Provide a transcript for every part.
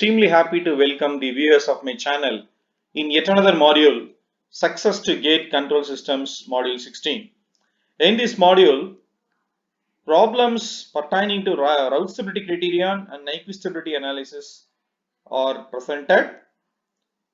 Extremely happy to welcome the viewers of my channel in yet another module, Success to Gate Control Systems Module 16. In this module, problems pertaining to route stability criterion and Nyquist stability analysis are presented.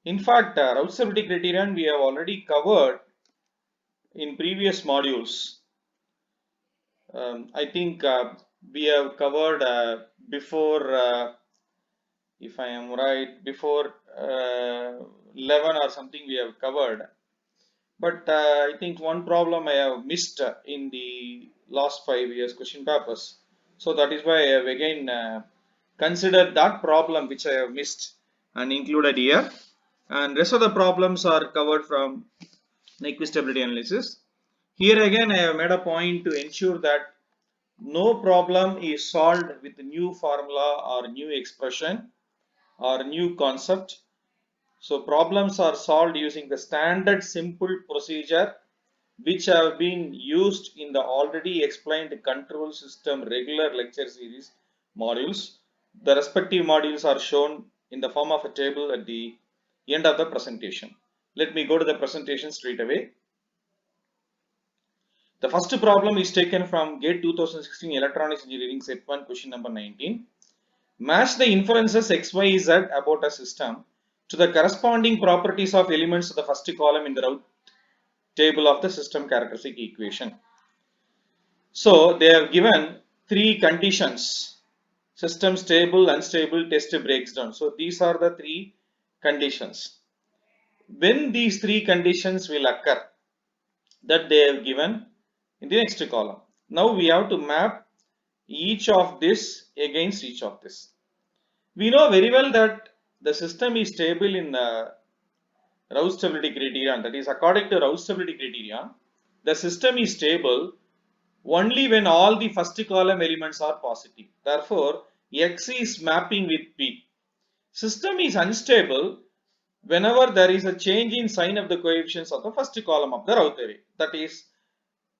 In fact, route stability criterion we have already covered in previous modules. I think we have covered before if I am right, before 11 or something we have covered. But I think one problem I have missed in the last 5 years question papers. So that is why I have again considered that problem which I have missed and included here. And rest of the problems are covered from Nyquist stability analysis. Here again I have made a point to ensure that no problem is solved with new formula or new expression or new concept. So problems are solved using the standard simple procedure which have been used in the already explained control system regular lecture series modules. The respective modules are shown in the form of a table at the end of the presentation. Let me go to the presentation straight away. The first problem is taken from GATE 2016 Electronics Engineering Set 1 question number 19. Match the inferences x, y, z about a system to the corresponding properties of elements of the first column in the route table of the system characteristic equation. So they have given three conditions: system stable, unstable, test breaks down. So these are the three conditions. When these three conditions will occur, that they have given in the next column. Now we have to map each of this against each of this. We know very well that the system is stable in the route stability criterion. That is, according to route stability criterion, the system is stable only when all the first column elements are positive. Therefore, X is mapping with P. System is unstable whenever there is a change in sign of the coefficients of the first column of the route array. That is,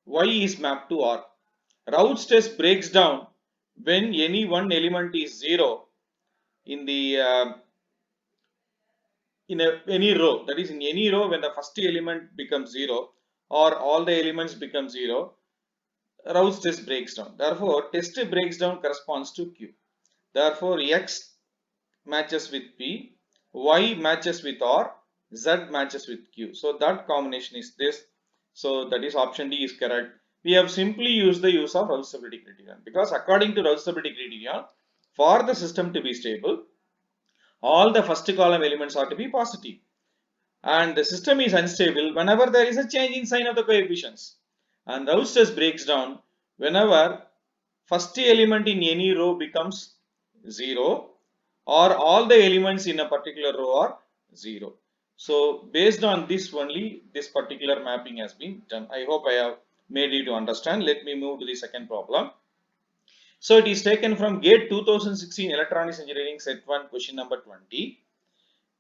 Y is mapped to R. Route test breaks down when any one element is 0 in the any row. That is, in any row when the first element becomes 0 or all the elements become 0, route test breaks down. Therefore, test breaks down corresponds to Q. Therefore, X matches with P, Y matches with R, Z matches with Q. So that combination is this. So that is option D is correct. We have simply used the use of route stability criterion because according to route stability criterion, for the system to be stable, all the first column elements are to be positive. And the system is unstable whenever there is a change in sign of the coefficients. And route test breaks down whenever first element in any row becomes 0 or all the elements in a particular row are 0. So based on this only, this particular mapping has been done. I hope I have made you to understand. Let me move to the second problem. So it is taken from GATE 2016 Electronics Engineering Set 1 question number 20.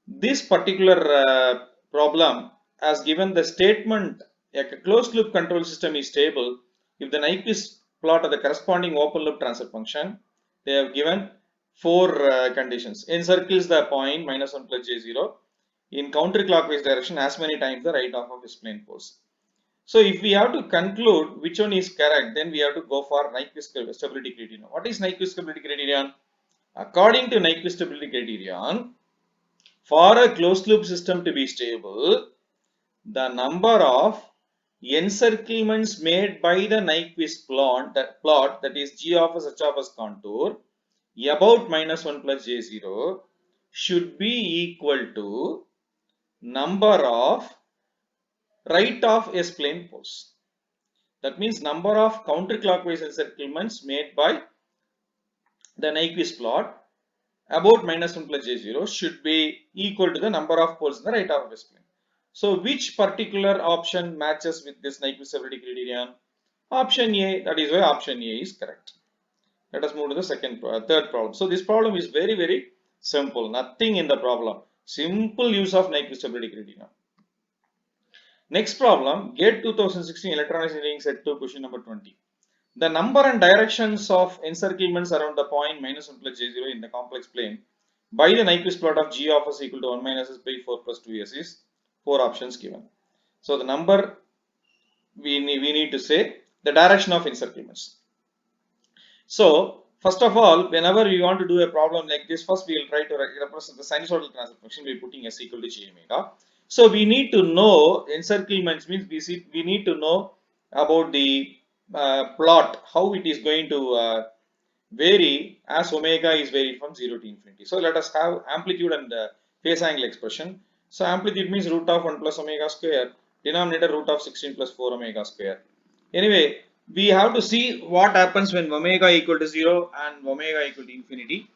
This particular problem has given the statement a closed loop control system is stable if the Nyquist plot of the corresponding open loop transfer function. They have given four conditions. Encircles the point -1 plus j0 in counterclockwise direction as many times the right half of its plane force. So if we have to conclude which one is correct, then we have to go for Nyquist stability criterion. What is Nyquist stability criterion? According to Nyquist stability criterion, for a closed loop system to be stable, the number of encirclements made by the Nyquist plot, that is G of S H of S contour about -1 plus J0 should be equal to number of right of S plane poles. That means number of counterclockwise encirclements made by the Nyquist plot about -1 plus j0 should be equal to the number of poles in the right half of S plane. So which particular option matches with this Nyquist stability criterion? Option A. That is why option A is correct. Let us move to the third problem. So this problem is very simple. Nothing in the problem. Simple use of Nyquist stability criterion. Next problem, GATE 2016 Electronics Engineering Set 2 question number 20. The number and directions of encirclements around the point -1 plus j0 in the complex plane by the Nyquist plot of g of s equal to 1 minus s by 4 plus 2s is 4 options given. So the number we need to say the direction of encirclements. So first of all, whenever we want to do a problem like this, first we will try to represent the sinusoidal transfer function by putting s equal to j omega. So we need to know encirclements means we need to know about the plot, how it is going to vary as omega is varied from 0 to infinity. So let us have amplitude and phase angle expression. So amplitude means root of 1 plus omega square, denominator root of 16 plus 4 omega square. Anyway, we have to see what happens when omega equal to 0 and omega equal to infinity.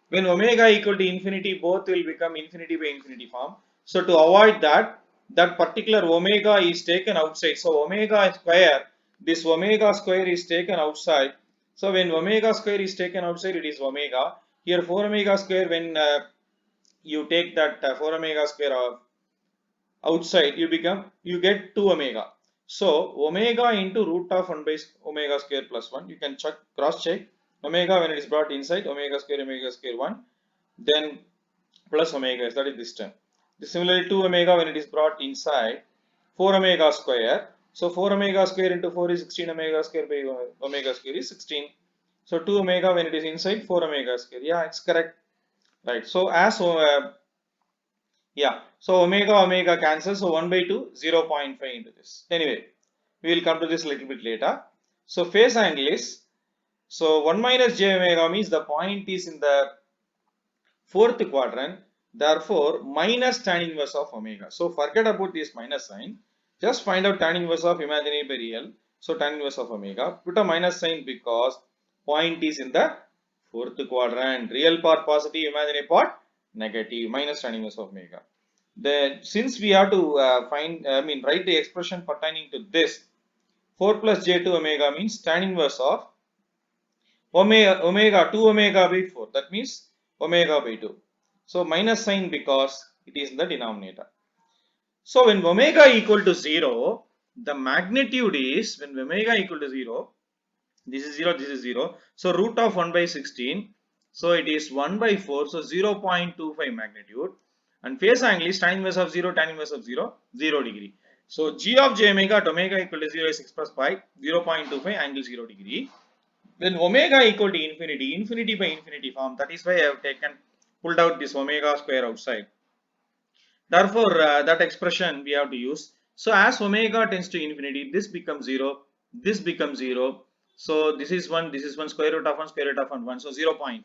When omega equal to infinity, both will become infinity by infinity form. So to avoid that, that particular omega is taken outside. So omega square, this omega square is taken outside. So when omega square is taken outside, it is omega. Here 4 omega square, when you take that 4 omega square outside, you get 2 omega. So omega into root of 1 by omega square plus 1. You can cross check. Omega when it is brought inside, omega square 1, then plus omega, that is this term. Similarly 2 omega when it is brought inside, 4 omega square. So 4 omega square into 4 is 16 omega square by omega square is 16. So 2 omega when it is inside, 4 omega square. Yeah, it's correct. Right. So as yeah, so omega cancels, so 1 by 2, 0.5 into this. Anyway, we will come to this a little bit later. So phase angle is, so 1 minus j omega means the point is in the fourth quadrant, therefore minus tan inverse of omega. So forget about this minus sign, just find out tan inverse of imaginary by real. So tan inverse of omega, put a minus sign because point is in the fourth quadrant, real part positive, imaginary part negative, minus tan inverse of omega. Then since we have to write the expression pertaining to this, 4 plus j2 omega means tan inverse of omega 2 omega by 4, that means omega by 2. So minus sign because it is in the denominator. So when omega equal to 0, the magnitude is, when omega equal to 0, this is 0, this is 0, so root of 1 by 16, so it is 1 by 4, so 0.25 magnitude, and phase angle is tan inverse of 0, tan inverse of 0, 0 degree. So g of j omega at omega equal to 0 is expressed by 0.25 angle 0 degree. When omega equal to infinity, infinity by infinity form, that is why I have pulled out this omega square outside. Therefore, that expression we have to use. So as omega tends to infinity, this becomes 0, this becomes 0. So this is 1, this is 1, square root of 1, square root of 1, so 0.5.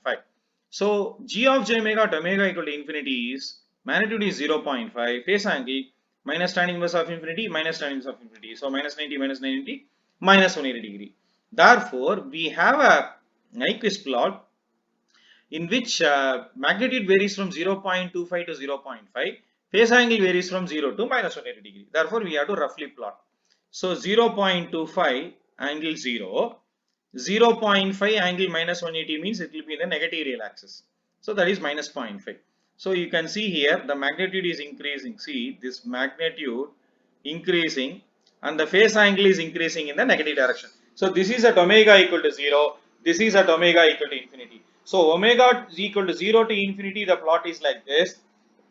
So g of j omega at omega equal to infinity is, magnitude is 0.5, phase angle minus tan inverse of infinity, minus tan inverse of infinity. So minus 90, minus 90, minus 180 degree. Therefore, we have a Nyquist plot in which magnitude varies from 0.25 to 0.5, phase angle varies from 0 to minus 180 degree. Therefore, we have to roughly plot. So 0.25 angle 0, 0.5 angle minus 180 means it will be in the negative real axis. So that is minus 0.5. So you can see here the magnitude is increasing. See this magnitude increasing and the phase angle is increasing in the negative direction. So this is at omega equal to 0. This is at omega equal to infinity. So omega is equal to 0 to infinity, the plot is like this.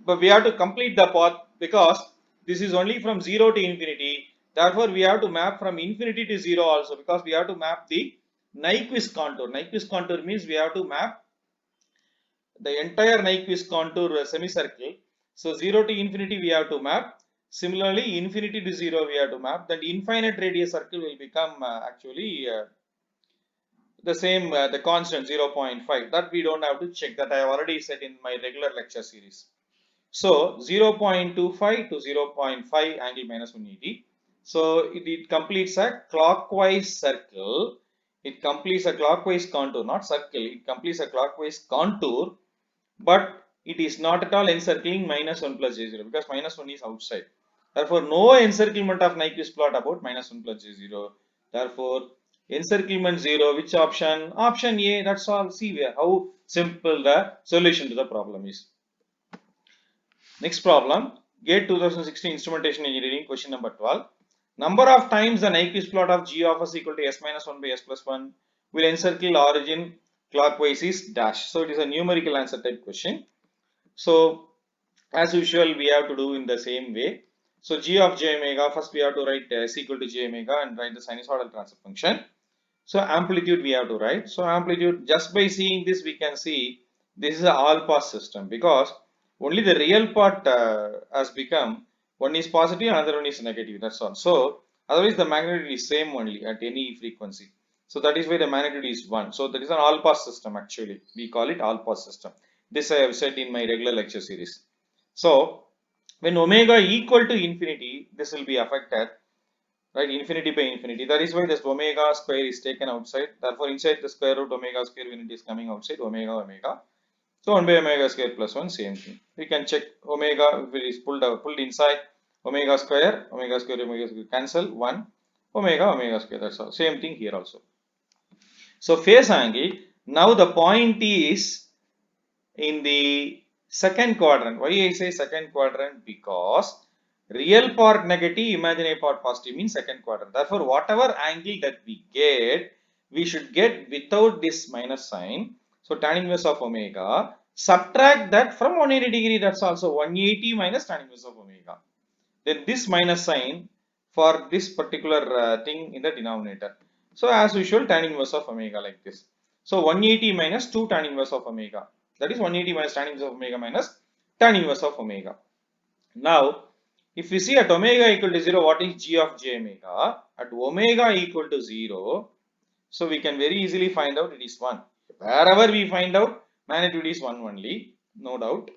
But we have to complete the path because this is only from 0 to infinity. Therefore, we have to map from infinity to 0 also, because we have to map the Nyquist contour. Nyquist contour means we have to map the entire Nyquist contour semicircle. So 0 to infinity we have to map. Similarly, infinity to 0 we have to map. Then infinite radius circle will become actually the same, the constant 0.5. That we don't have to check. That I have already said in my regular lecture series. So 0.25 to 0.5 angle minus 180. So it completes a clockwise circle. It completes a clockwise contour, not circle. It completes a clockwise contour, but it is not at all encircling minus 1 plus j0 because minus 1 is outside. Therefore, no encirclement of Nyquist plot about minus 1 plus j0. Therefore, encirclement 0. Which option? Option A. That's all. See how simple the solution to the problem is. Next problem, GATE 2016 Instrumentation Engineering, question number 12. Number of times the Nyquist plot of g of s equal to s minus 1 by s plus 1 will encircle origin clockwise is dash. So it is a numerical answer type question. So as usual, we have to do in the same way. So g of j omega, first we have to write s equal to j omega and write the sinusoidal transfer function. So amplitude we have to write. So amplitude, just by seeing this, we can see this is a all pass system, because only the real part has become, one is positive, another one is negative. That's all. So otherwise the magnitude is same only at any frequency. So that is why the magnitude is 1. So that is an all pass system actually. We call it all pass system. This I have said in my regular lecture series. So when omega equal to infinity, this will be affected, right? Infinity by infinity. That is why this omega square is taken outside. Therefore, inside the square root omega square, when it is coming outside, omega omega. So 1 by omega square plus 1, same thing. We can check omega if it is pulled out, pulled inside, omega square cancel 1, omega square. That's all. Same thing here also. So phase angle. Now the point is in the second quadrant. Why I say second quadrant? Because real part negative, imaginary part positive means second quadrant. Therefore, whatever angle that we get, we should get without this minus sign. So tan inverse of omega, subtract that from 180 degree. That's also 180 minus tan inverse of omega. Then this minus sign for this particular thing in the denominator. So as usual, tan inverse of omega like this. So 180 minus 2 tan inverse of omega. That is 180 minus tan inverse of omega minus tan inverse of omega. Now, if we see at omega equal to 0, what is g of j omega? At omega equal to 0, so we can very easily find out it is 1. Wherever we find out, magnitude is 1 only, no doubt.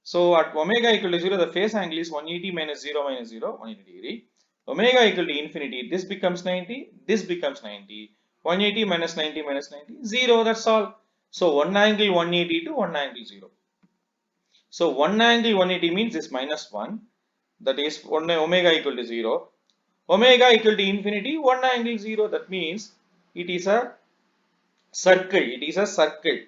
So at omega equal to 0, the phase angle is 180 minus 0 minus 0, 180 degree. Omega equal to infinity, this becomes 90, this becomes 90. 180 minus 90 minus 90, 0, that's all. So one angle 180 to one angle 0. So one angle 180 means this minus 1, that is omega equal to 0. Omega equal to infinity, one angle 0, that means it is a circle. It is a circle.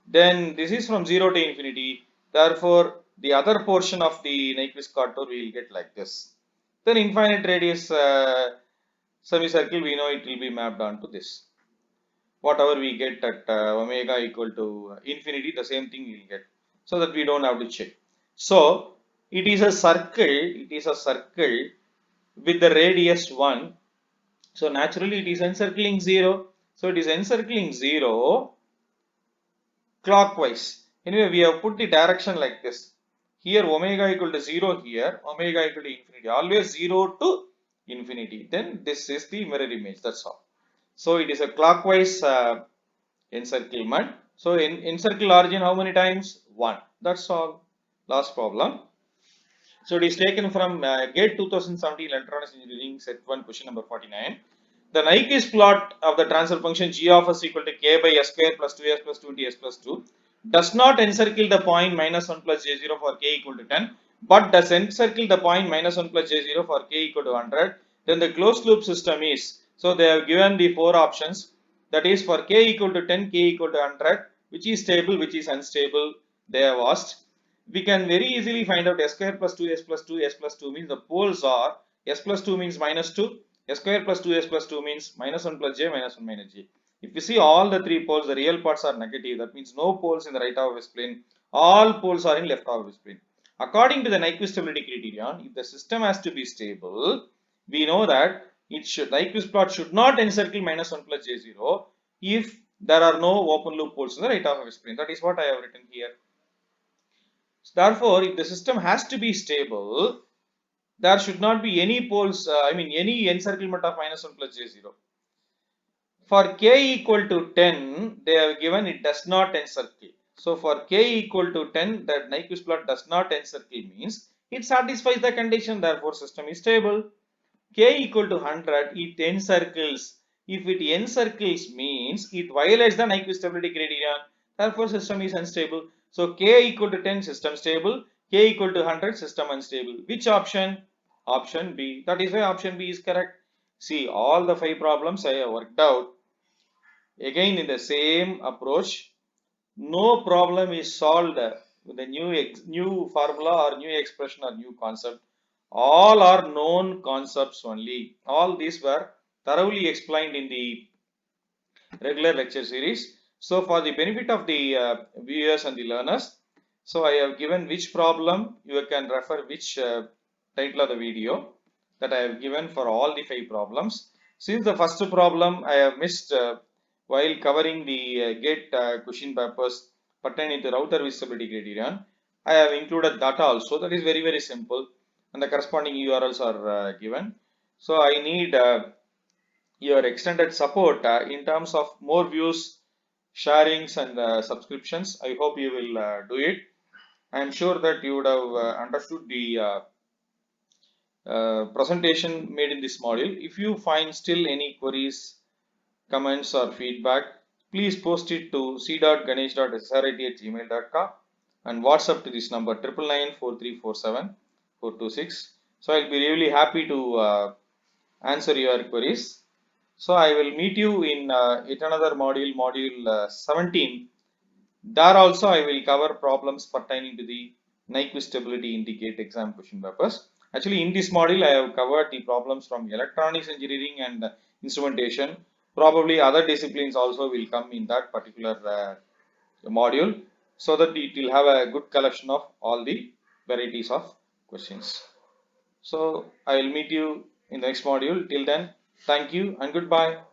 Then this is from 0 to infinity. Therefore, the other portion of the Nyquist contour we will get like this. Then infinite radius semicircle, we know it will be mapped onto this. Whatever we get at omega equal to infinity, the same thing we will get. So that we don't have to check. So it is a circle. It is a circle with the radius 1. So naturally it is encircling 0. So it is encircling 0 clockwise. Anyway, we have put the direction like this. Here omega equal to 0, here omega equal to infinity. Always 0 to infinity. Then this is the mirror image. That's all. So it is a clockwise encirclement. So encircle origin how many times? 1. That's all. Last problem. So it is taken from GATE 2017 Electronics Engineering Set 1 question number 49. The Nyquist plot of the transfer function g of s equal to k by s square plus 2s plus 2t s plus 2 does not encircle the point minus 1 plus j0 for k equal to 10, but does encircle the point minus 1 plus j0 for k equal to 100. Then the closed loop system is, so they have given the 4 options, that is for k equal to 10, k equal to 100, which is stable, which is unstable, they have asked. We can very easily find out s square plus 2s plus 2 s plus 2 means the poles are s plus 2 means minus 2, s square plus 2s plus 2 means minus 1 plus j minus 1 minus j. If you see all the 3 poles, the real parts are negative. That means no poles in the right half of S plane. All poles are in left half of S plane. According to the Nyquist stability criterion, if the system has to be stable, we know that Nyquist plot should not encircle minus 1 plus j0 if there are no open loop poles in the right half of S plane. That is what I have written here. Therefore, if the system has to be stable, there should not be any poles, any encirclement of minus 1 plus j0. For k equal to 10, they have given it does not encircle. So for k equal to 10, that Nyquist plot does not encircle means it satisfies the condition, therefore system is stable. K equal to 100, it encircles. If it encircles means it violates the Nyquist stability criterion, therefore system is unstable. So k equal to 10, system stable. K equal to 100, system unstable. Which option? Option B. That is why option B is correct. See, all the 5 problems I have worked out. Again in the same approach, no problem is solved with a new formula or new expression or new concept. All are known concepts only. All these were thoroughly explained in the regular lecture series. So for the benefit of the viewers and the learners, So I have given which problem, you can refer which title of the video that I have given for all the 5 problems. Since the first problem I have missed while covering the GATE question papers pertaining to router visibility criterion, I have included that also. That is very simple, and the corresponding URLs are given. So I need your extended support in terms of more views, sharings and subscriptions. I hope you will do it. I am sure that you would have understood the presentation made in this module. If you find still any queries, comments or feedback, please post it to c.ganesh.srit@gmail.com and WhatsApp to this number 994347 426. So I'll be really happy to answer your queries. So I will meet you in yet another module, module 17. There also I will cover problems pertaining to the Nyquist stability indicate exam question papers. Actually, in this module, I have covered the problems from electronics engineering and instrumentation. Probably other disciplines also will come in that particular module, so that it will have a good collection of all the varieties of questions. So I will meet you in the next module. Till then, thank you and goodbye.